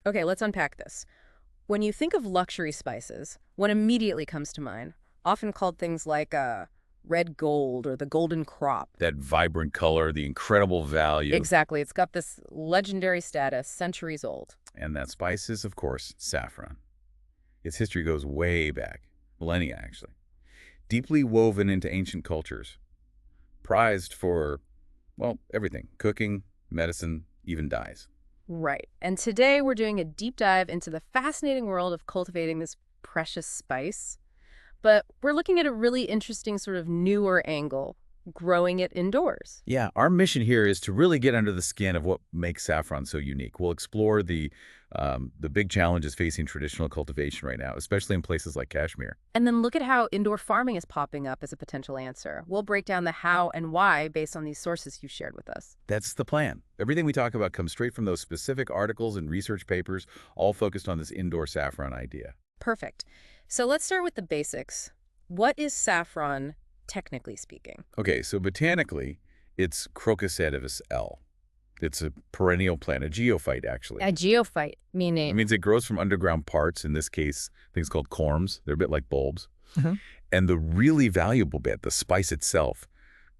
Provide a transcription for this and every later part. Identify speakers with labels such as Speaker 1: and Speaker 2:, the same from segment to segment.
Speaker 1: Okay, let's unpack this. When you think of luxury spices, what immediately comes to mind, often called things like red gold or the golden crop.
Speaker 2: That vibrant color, the incredible value,
Speaker 1: Exactly. It's got this legendary status, centuries old.
Speaker 2: and that spice is, of course, saffron. Its history goes way back, millennia actually. Deeply woven into ancient cultures, prized for, well, everything, cooking, medicine, even dyes.
Speaker 1: Right. And today we're doing a deep dive into the fascinating world of cultivating this precious spice. But we're looking at a really interesting sort of newer angle, growing it indoors.
Speaker 2: Yeah, our mission here is to really get under the skin of what makes saffron so unique. We'll explore the big challenges facing traditional cultivation right now, especially in places like Kashmir.
Speaker 1: And then look at how indoor farming is popping up as a potential answer. We'll break down the how and why based on these sources you shared with us.
Speaker 2: That's the plan. Everything we talk about comes straight from those specific articles and research papers, all focused on this indoor saffron idea.
Speaker 1: Perfect. So let's start with the basics. What is saffron, technically speaking?
Speaker 2: Okay, so botanically, it's Crocus sativus L. It's a perennial plant, a geophyte, actually.
Speaker 1: A geophyte,
Speaker 2: It
Speaker 1: meaning.
Speaker 2: means it grows from underground parts, in this case, things called corms. They're a bit like bulbs.
Speaker 1: Mhm.
Speaker 2: And the really valuable bit, the spice itself,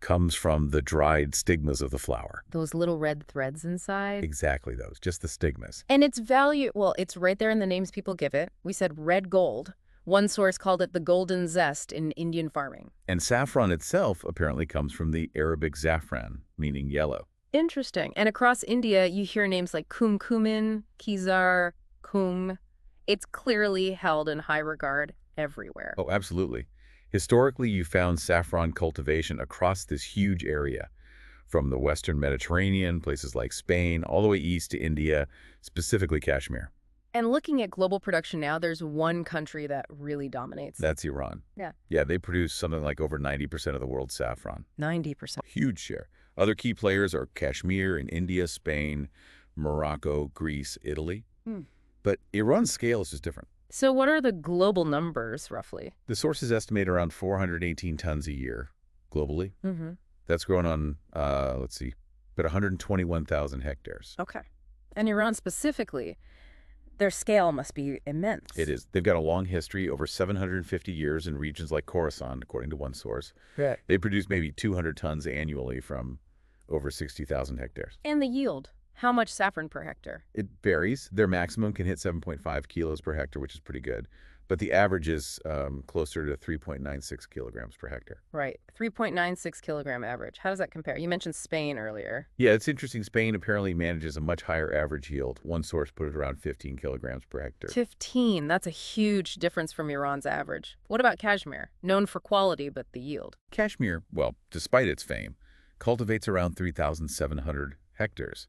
Speaker 2: comes from the dried stigmas of the flower.
Speaker 1: Those little red threads inside.
Speaker 2: Exactly those, just the stigmas.
Speaker 1: And its value, well, it's right there in the names people give it. We said red gold. One source called it the golden zest in Indian farming.
Speaker 2: And saffron itself apparently comes from the Arabic zafran, meaning yellow.
Speaker 1: Interesting. And across India, you hear names like kumkumin, kizar, kum. It's clearly held in high regard everywhere.
Speaker 2: Oh, absolutely. Historically, you found saffron cultivation across this huge area, from the Western Mediterranean, places like Spain, all the way east to India, specifically Kashmir.
Speaker 1: And looking at global production now, there's one country that really dominates.
Speaker 2: That's Iran.
Speaker 1: Yeah.
Speaker 2: Yeah, they produce something like over 90% of the world's saffron.
Speaker 1: 90%.
Speaker 2: Huge share. Other key players are Kashmir in India, Spain, Morocco, Greece, Italy.
Speaker 1: Hmm.
Speaker 2: But Iran's scale is just different.
Speaker 1: So what are the global numbers, roughly?
Speaker 2: The sources estimate around 418 tons a year globally.
Speaker 1: Mm-hmm.
Speaker 2: That's grown on, let's see, about 121,000 hectares.
Speaker 1: Okay. And Iran specifically, their scale must be immense.
Speaker 2: It is. They've got a long history, over 750 years in regions like Khorasan, according to one source.
Speaker 1: Right.
Speaker 2: They produce maybe 200 tons annually from over 60,000 hectares.
Speaker 1: And the yield. How much saffron per hectare?
Speaker 2: It varies. Their maximum can hit 7.5 kilos per hectare, which is pretty good. But the average is closer to 3.96 kilograms per hectare.
Speaker 1: Right. 3.96 kilogram average. How does that compare? You mentioned Spain earlier.
Speaker 2: Yeah, it's interesting. Spain apparently manages a much higher average yield. One source put it around 15 kilograms per hectare.
Speaker 1: 15. That's a huge difference from Iran's average. What about Kashmir? Known for quality, but the yield.
Speaker 2: Kashmir, well, despite its fame, cultivates around 3,700 hectares.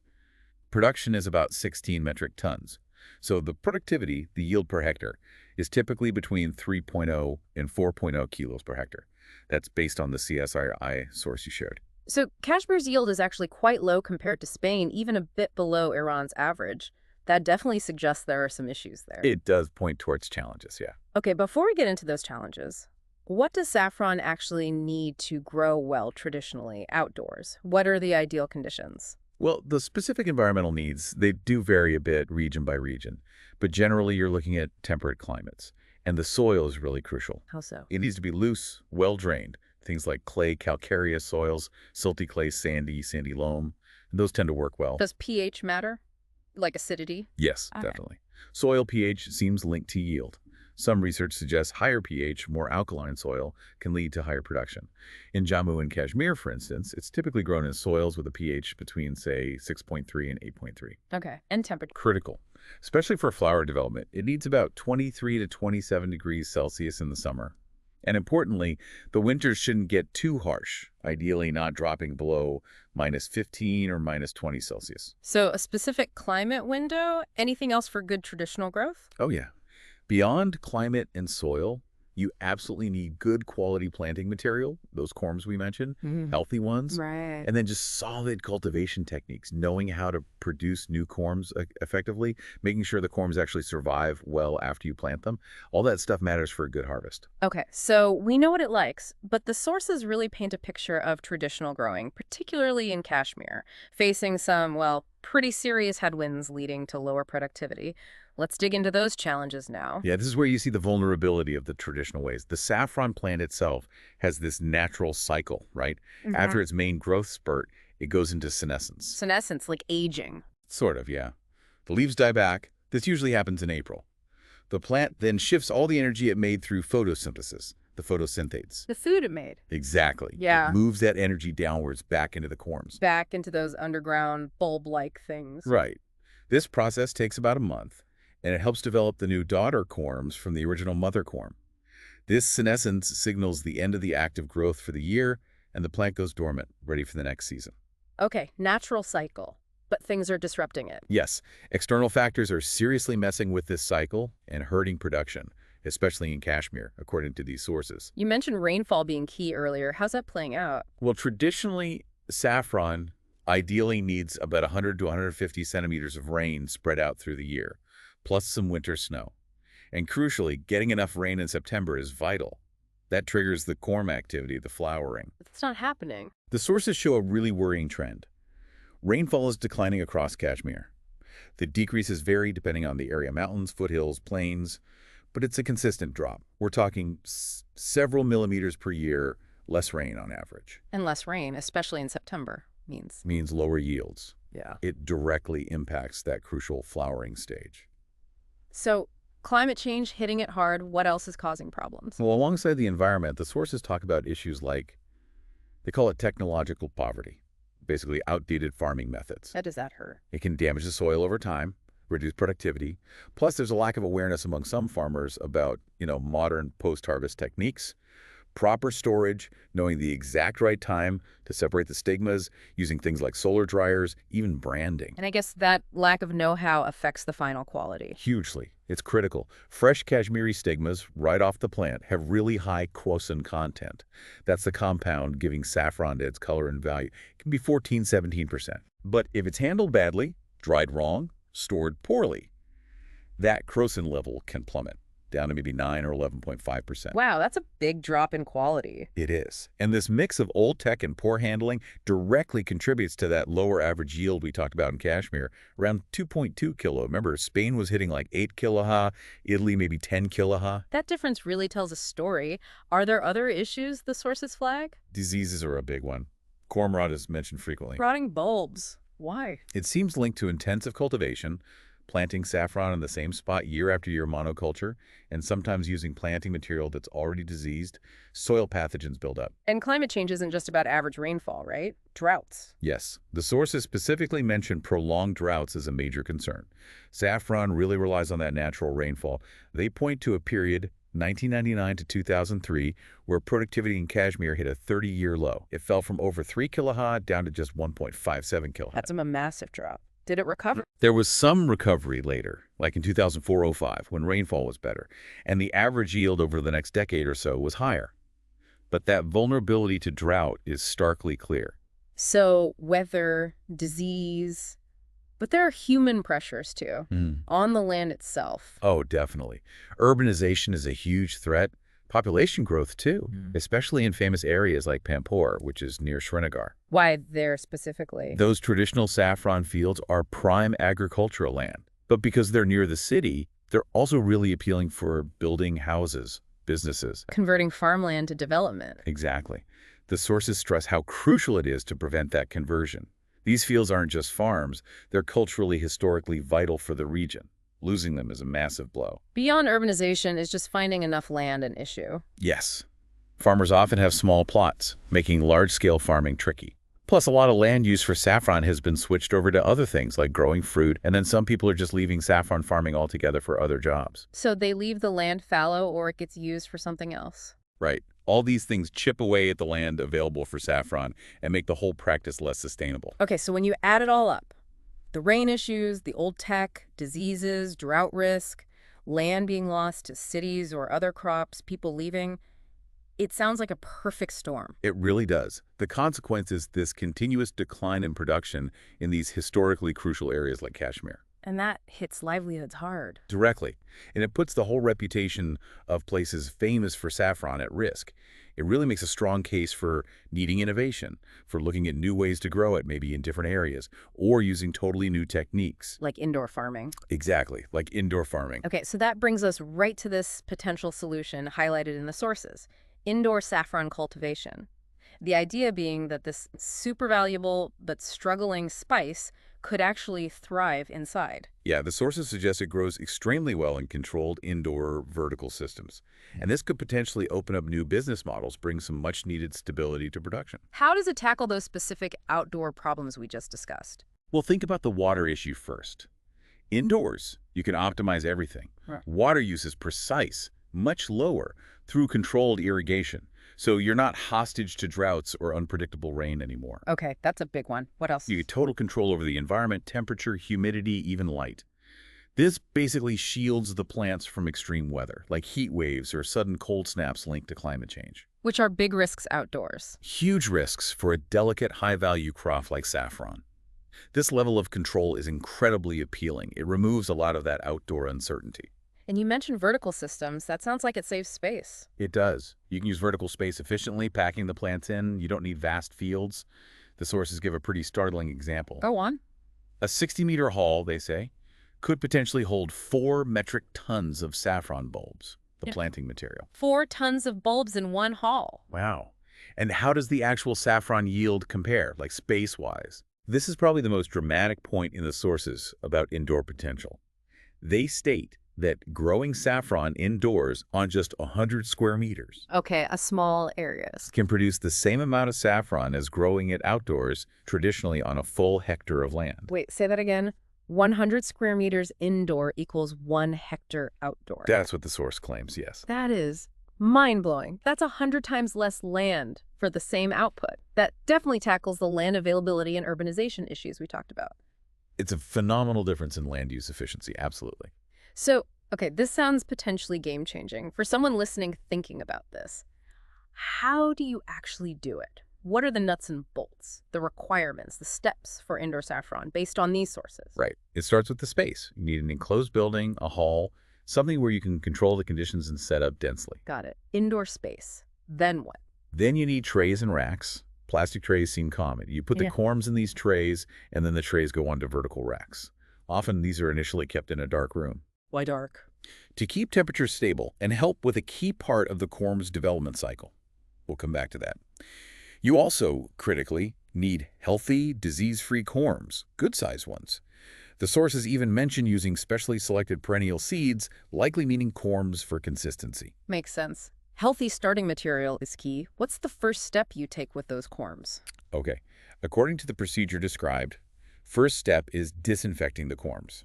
Speaker 2: Production is about 16 metric tons. So the productivity, the yield per hectare, is typically between 3.0 and 4.0 kilos per hectare. That's based on the CSIRI source you shared.
Speaker 1: So Kashmir's yield is actually quite low compared to Spain, even a bit below Iran's average. That definitely suggests there are some issues there.
Speaker 2: It does point towards challenges, yeah.
Speaker 1: Okay, before we get into those challenges, what does saffron actually need to grow well traditionally outdoors? What are the ideal conditions?
Speaker 2: Well, the specific environmental needs, they do vary a bit region by region, but generally you're looking at temperate climates, and the soil is really crucial.
Speaker 1: How so?
Speaker 2: It needs to be loose, well-drained, things like clay, calcareous soils, silty clay, sandy loam, and those tend to work well.
Speaker 1: Does pH matter? Like acidity?
Speaker 2: Yes,
Speaker 1: Okay.
Speaker 2: definitely. Soil pH seems linked to yield. Some research suggests higher pH, more alkaline soil, can lead to higher production. In Jammu and Kashmir, for instance, it's typically grown in soils with a pH between, say, 6.3 and 8.3.
Speaker 1: Okay. And temperature.
Speaker 2: Critical, especially for flower development. It needs about 23 to 27 degrees Celsius in the summer. And importantly, the winters shouldn't get too harsh, ideally not dropping below minus 15 or minus 20 Celsius.
Speaker 1: So a specific climate window? Anything else for good traditional growth?
Speaker 2: Oh, yeah. Beyond climate and soil, you absolutely need good quality planting material, those corms we mentioned, healthy ones,
Speaker 1: Right.
Speaker 2: and then just solid cultivation techniques, knowing how to produce new corms effectively, making sure the corms actually survive well after you plant them. All that stuff matters for a good harvest.
Speaker 1: Okay, so we know what it likes, but the sources really paint a picture of traditional growing, particularly in Kashmir, facing some, well, pretty serious headwinds leading to lower productivity. Let's dig into those challenges now.
Speaker 2: Yeah, this is where you see the vulnerability of the traditional ways. The saffron plant itself has this natural cycle, right? After its main growth spurt, it goes into senescence.
Speaker 1: Senescence, like aging.
Speaker 2: Sort of, yeah. The leaves die back. This usually happens in April. The plant then shifts all the energy it made through photosynthesis, the photosynthates.
Speaker 1: The food it made.
Speaker 2: Exactly.
Speaker 1: Yeah.
Speaker 2: It moves that energy downwards back into the corms.
Speaker 1: Back into those underground bulb-like things.
Speaker 2: Right. This process takes about a month, and it helps develop the new daughter corms from the original mother corm. This senescence signals the end of the active growth for the year, and the plant goes dormant, ready for the next season.
Speaker 1: Okay, natural cycle, but things are disrupting it.
Speaker 2: Yes, external factors are seriously messing with this cycle and hurting production, especially in Kashmir, according to these sources.
Speaker 1: You mentioned rainfall being key earlier. How's that playing out?
Speaker 2: Well, traditionally, saffron ideally needs about 100 to 150 centimeters of rain spread out through the year, plus some winter snow. And crucially, getting enough rain in September is vital. That triggers the corm activity, the flowering.
Speaker 1: It's not happening.
Speaker 2: The sources show a really worrying trend. Rainfall is declining across Kashmir. The decreases vary depending on the area: mountains, foothills, plains, but it's a consistent drop. We're talking several millimeters per year, less rain on average.
Speaker 1: And less rain, especially in September,
Speaker 2: Means lower yields.
Speaker 1: Yeah.
Speaker 2: It directly impacts that crucial flowering stage.
Speaker 1: So, climate change hitting it hard, what else is causing problems?
Speaker 2: Well, alongside the environment, the sources talk about issues like, they call it technological poverty, basically outdated farming methods.
Speaker 1: How does that hurt?
Speaker 2: It can damage the soil over time, reduce productivity. Plus, there's a lack of awareness among some farmers about, modern post-harvest techniques, proper storage, knowing the exact right time to separate the stigmas, using things like solar dryers, even branding.
Speaker 1: And I guess that lack of know-how affects the final quality.
Speaker 2: Hugely. It's critical. Fresh Kashmiri stigmas right off the plant have really high quosin content. That's the compound giving saffron its color and value. It can be 14–17%. But if it's handled badly, dried wrong, stored poorly, that crocin level can plummet down to maybe 9 or 11.5%.
Speaker 1: Wow, that's a big drop in quality.
Speaker 2: It is. And this mix of old tech and poor handling directly contributes to that lower average yield we talked about in Kashmir, around 2.2 kilo. Remember, Spain was hitting like 8 kiloha, Italy maybe 10 kiloha.
Speaker 1: That difference really tells a story. Are there other issues the sources flag?
Speaker 2: Diseases are a big one. Corm rot is mentioned frequently.
Speaker 1: Rotting bulbs. Why?
Speaker 2: It seems linked to intensive cultivation, planting saffron in the same spot year after year monoculture, and sometimes using planting material that's already diseased. Soil pathogens build up.
Speaker 1: And climate change isn't just about average rainfall, right? Droughts.
Speaker 2: Yes. The sources specifically mention prolonged droughts as a major concern. Saffron really relies on that natural rainfall. They point to a period, 1999 to 2003, where productivity in Kashmir hit a 30-year low. It fell from over 3 kiloha down to just 1.57 kiloha.
Speaker 1: That's a massive drop. Did it recover?
Speaker 2: There was some recovery later, like in 2004-05, when rainfall was better, and the average yield over the next decade or so was higher. But that vulnerability to drought is starkly clear.
Speaker 1: So, weather, disease, but there are human pressures too, on the land itself.
Speaker 2: Oh, definitely. Urbanization is a huge threat. Population growth, too, especially in famous areas like Pampore, which is near Srinagar.
Speaker 1: Why there specifically?
Speaker 2: Those traditional saffron fields are prime agricultural land. But because they're near the city, they're also really appealing for building houses, businesses.
Speaker 1: Converting farmland to development.
Speaker 2: Exactly. The sources stress how crucial it is to prevent that conversion. These fields aren't just farms, they're culturally, historically vital for the region. Losing them is a massive blow.
Speaker 1: Beyond urbanization is just finding enough land an issue.
Speaker 2: Yes. Farmers often have small plots, making large-scale farming tricky. Plus, a lot of land use for saffron has been switched over to other things like growing fruit, and then some people are just leaving saffron farming altogether for other jobs.
Speaker 1: So they leave the land fallow or it gets used for something else.
Speaker 2: Right. All these things chip away at the land available for saffron and make the whole practice less sustainable.
Speaker 1: Okay, so when you add it all up, the rain issues, the old tech, diseases, drought risk, land being lost to cities or other crops, people leaving, it sounds like a perfect storm.
Speaker 2: It really does. The consequence is this continuous decline in production in these historically crucial areas like Kashmir.
Speaker 1: And that hits livelihoods hard.
Speaker 2: Directly. And it puts the whole reputation of places famous for saffron at risk. It really makes a strong case for needing innovation, for looking at new ways to grow it, maybe in different areas, or using totally new techniques.
Speaker 1: Like indoor farming.
Speaker 2: Exactly, like indoor farming.
Speaker 1: Okay, so that brings us right to this potential solution highlighted in the sources, indoor saffron cultivation. The idea being that this super valuable but struggling spice could actually thrive inside.
Speaker 2: Yeah, the sources suggest it grows extremely well in controlled indoor vertical systems. And this could potentially open up new business models, bring some much-needed stability to production.
Speaker 1: How does it tackle those specific outdoor problems we just discussed?
Speaker 2: Well, think about the water issue first. Indoors, you can optimize everything.
Speaker 1: Right.
Speaker 2: Water use is precise, much lower, through controlled irrigation. So you're not hostage to droughts or unpredictable rain anymore.
Speaker 1: Okay, that's a big one. What else?
Speaker 2: You get total control over the environment, temperature, humidity, even light. This basically shields the plants from extreme weather, like heat waves or sudden cold snaps linked to climate change.
Speaker 1: Which are big risks outdoors.
Speaker 2: Huge risks for a delicate, high-value crop like saffron. This level of control is incredibly appealing. It removes a lot of that outdoor uncertainty.
Speaker 1: And you mentioned vertical systems. That sounds like it saves space.
Speaker 2: It does. You can use vertical space efficiently, packing the plants in. You don't need vast fields. The sources give a pretty startling example.
Speaker 1: Go on.
Speaker 2: A 60-meter haul, they say, could potentially hold 4 metric tons of saffron bulbs, the
Speaker 1: Yeah.
Speaker 2: planting material.
Speaker 1: 4 tons of bulbs in one haul.
Speaker 2: Wow. And how does the actual saffron yield compare, like space-wise? This is probably the most dramatic point in the sources about indoor potential. They state that growing saffron indoors on just 100 square meters
Speaker 1: Okay, a small areas.
Speaker 2: can produce the same amount of saffron as growing it outdoors, traditionally on a full hectare of land.
Speaker 1: Wait, say that again. 100 square meters indoor equals 1 hectare outdoor.
Speaker 2: That's what the source claims, yes.
Speaker 1: That is mind-blowing. That's 100 times less land for the same output. That definitely tackles the land availability and urbanization issues we talked about.
Speaker 2: It's a phenomenal difference in land use efficiency, absolutely.
Speaker 1: So, okay, this sounds potentially game-changing. For someone listening thinking about this, how do you actually do it? What are the nuts and bolts, the requirements, the steps for indoor saffron based on these sources?
Speaker 2: Right. It starts with the space. You need an enclosed building, a hall, something where you can control the conditions and set up densely.
Speaker 1: Got it. Indoor space. Then what?
Speaker 2: Then you need trays and racks. Plastic trays seem common. You put the
Speaker 1: Yeah.
Speaker 2: corms in these trays, and then the trays go onto vertical racks. Often these are initially kept in a dark room.
Speaker 1: Why dark?
Speaker 2: To keep temperatures stable and help with a key part of the corm's development cycle. We'll come back to that. You also, critically, need healthy, disease-free corms, good-sized ones. The sources even mention using specially selected perennial seeds, likely meaning corms for consistency.
Speaker 1: Makes sense. Healthy starting material is key. What's the first step you take with those corms?
Speaker 2: Okay, according to the procedure described, first step is disinfecting the corms,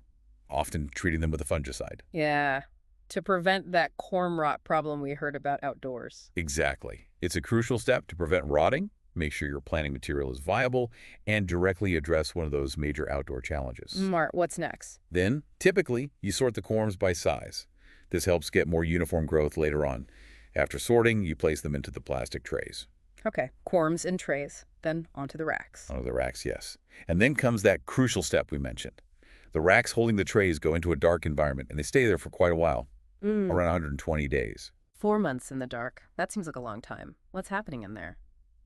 Speaker 2: often treating them with a fungicide.
Speaker 1: Yeah, to prevent that corm rot problem we heard about outdoors.
Speaker 2: Exactly. It's a crucial step to prevent rotting, make sure your planting material is viable, and directly address one of those major outdoor challenges.
Speaker 1: Mart, what's next?
Speaker 2: Then, typically, you sort the corms by size. This helps get more uniform growth later on. After sorting, you place them into the plastic trays.
Speaker 1: Okay, corms in trays, then onto the racks.
Speaker 2: Onto the racks, yes. And then comes that crucial step we mentioned. The racks holding the trays go into a dark environment, and they stay there for quite a while, around 120 days.
Speaker 1: 4 months in the dark. That seems like a long time. What's happening in there?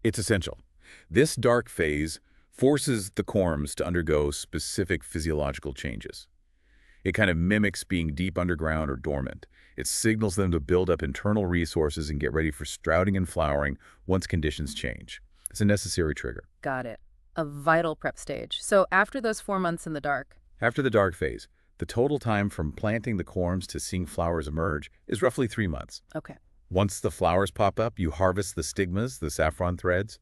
Speaker 2: It's essential. This dark phase forces the corms to undergo specific physiological changes. It kind of mimics being deep underground or dormant. It signals them to build up internal resources and get ready for sprouting and flowering once conditions change. It's a necessary trigger.
Speaker 1: Got it. A vital prep stage. So after those 4 months in the dark.
Speaker 2: After the dark phase, the total time from planting the corms to seeing flowers emerge is roughly 3 months.
Speaker 1: Okay.
Speaker 2: Once the flowers pop up, you harvest the stigmas, the saffron threads.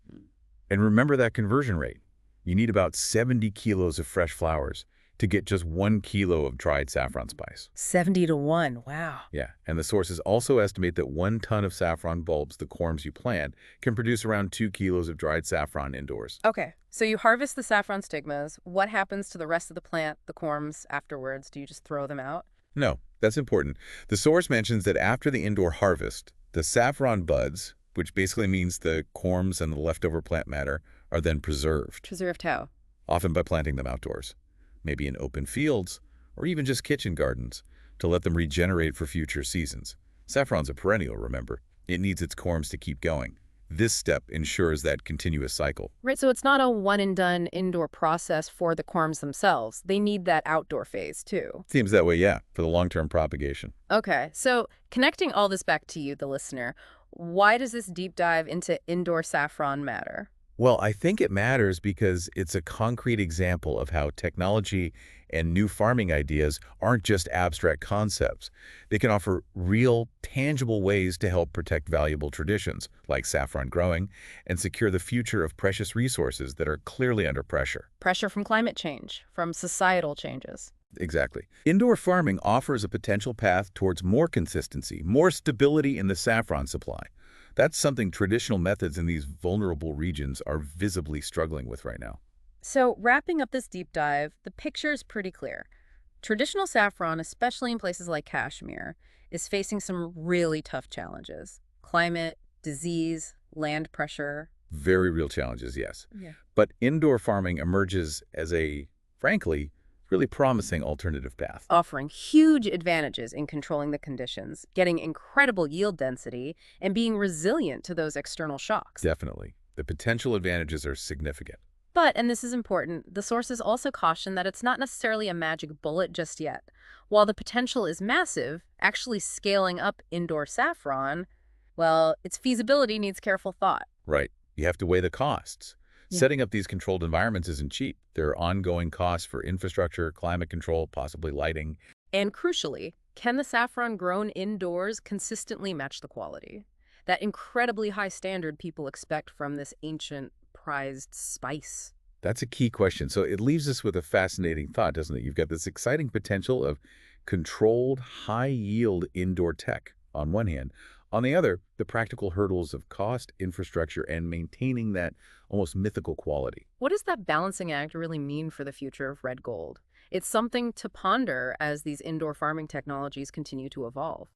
Speaker 2: And remember that conversion rate. You need about 70 kilos of fresh flowers to get just 1 kilo of dried saffron spice.
Speaker 1: 70 to 1. Wow.
Speaker 2: Yeah, and the sources also estimate that 1 ton of saffron bulbs, the corms you plant, can produce around 2 kilos of dried saffron indoors.
Speaker 1: Okay, so you harvest the saffron stigmas. What happens to the rest of the plant, the corms, afterwards? Do you just throw them out?
Speaker 2: No, that's important. The source mentions that after the indoor harvest, the saffron buds, which basically means the corms and the leftover plant matter, are then preserved,
Speaker 1: Preserved how?
Speaker 2: often by planting them outdoors, maybe in open fields or even just kitchen gardens, to let them regenerate for future seasons. Saffron's a perennial, remember? It needs its corms to keep going. This step ensures that continuous cycle.
Speaker 1: Right, so it's not a one-and-done indoor process for the corms themselves. They need that outdoor phase, too.
Speaker 2: Seems that way, yeah, for the long-term propagation.
Speaker 1: Okay, so connecting all this back to you, the listener, why does this deep dive into indoor saffron matter?
Speaker 2: Well, I think it matters because it's a concrete example of how technology and new farming ideas aren't just abstract concepts. They can offer real, tangible ways to help protect valuable traditions, like saffron growing, and secure the future of precious resources that are clearly under pressure.
Speaker 1: Pressure from climate change, from societal changes.
Speaker 2: Exactly. Indoor farming offers a potential path towards more consistency, more stability in the saffron supply. That's something traditional methods in these vulnerable regions are visibly struggling with right now.
Speaker 1: So, wrapping up this deep dive, the picture is pretty clear. Traditional saffron, especially in places like Kashmir, is facing some really tough challenges. Climate, disease, land pressure.
Speaker 2: Very real challenges, yes.
Speaker 1: Yeah.
Speaker 2: But indoor farming emerges as a, frankly, really promising alternative path.
Speaker 1: Offering huge advantages in controlling the conditions, getting incredible yield density, and being resilient to those external shocks.
Speaker 2: Definitely. The potential advantages are significant.
Speaker 1: But, and this is important, the sources also caution that it's not necessarily a magic bullet just yet. While the potential is massive, actually scaling up indoor saffron, well, its feasibility needs careful thought.
Speaker 2: Right. You have to weigh the costs.
Speaker 1: Yeah.
Speaker 2: Setting up these controlled environments isn't cheap. There are ongoing costs for infrastructure, climate control, possibly lighting.
Speaker 1: And crucially, can the saffron grown indoors consistently match the quality? That incredibly high standard people expect from this ancient, prized spice.
Speaker 2: That's a key question. So it leaves us with a fascinating thought, doesn't it? You've got this exciting potential of controlled, high-yield indoor tech on one hand. On the other, the practical hurdles of cost, infrastructure, and maintaining that almost mythical quality.
Speaker 1: What does that balancing act really mean for the future of red gold? It's something to ponder as these indoor farming technologies continue to evolve.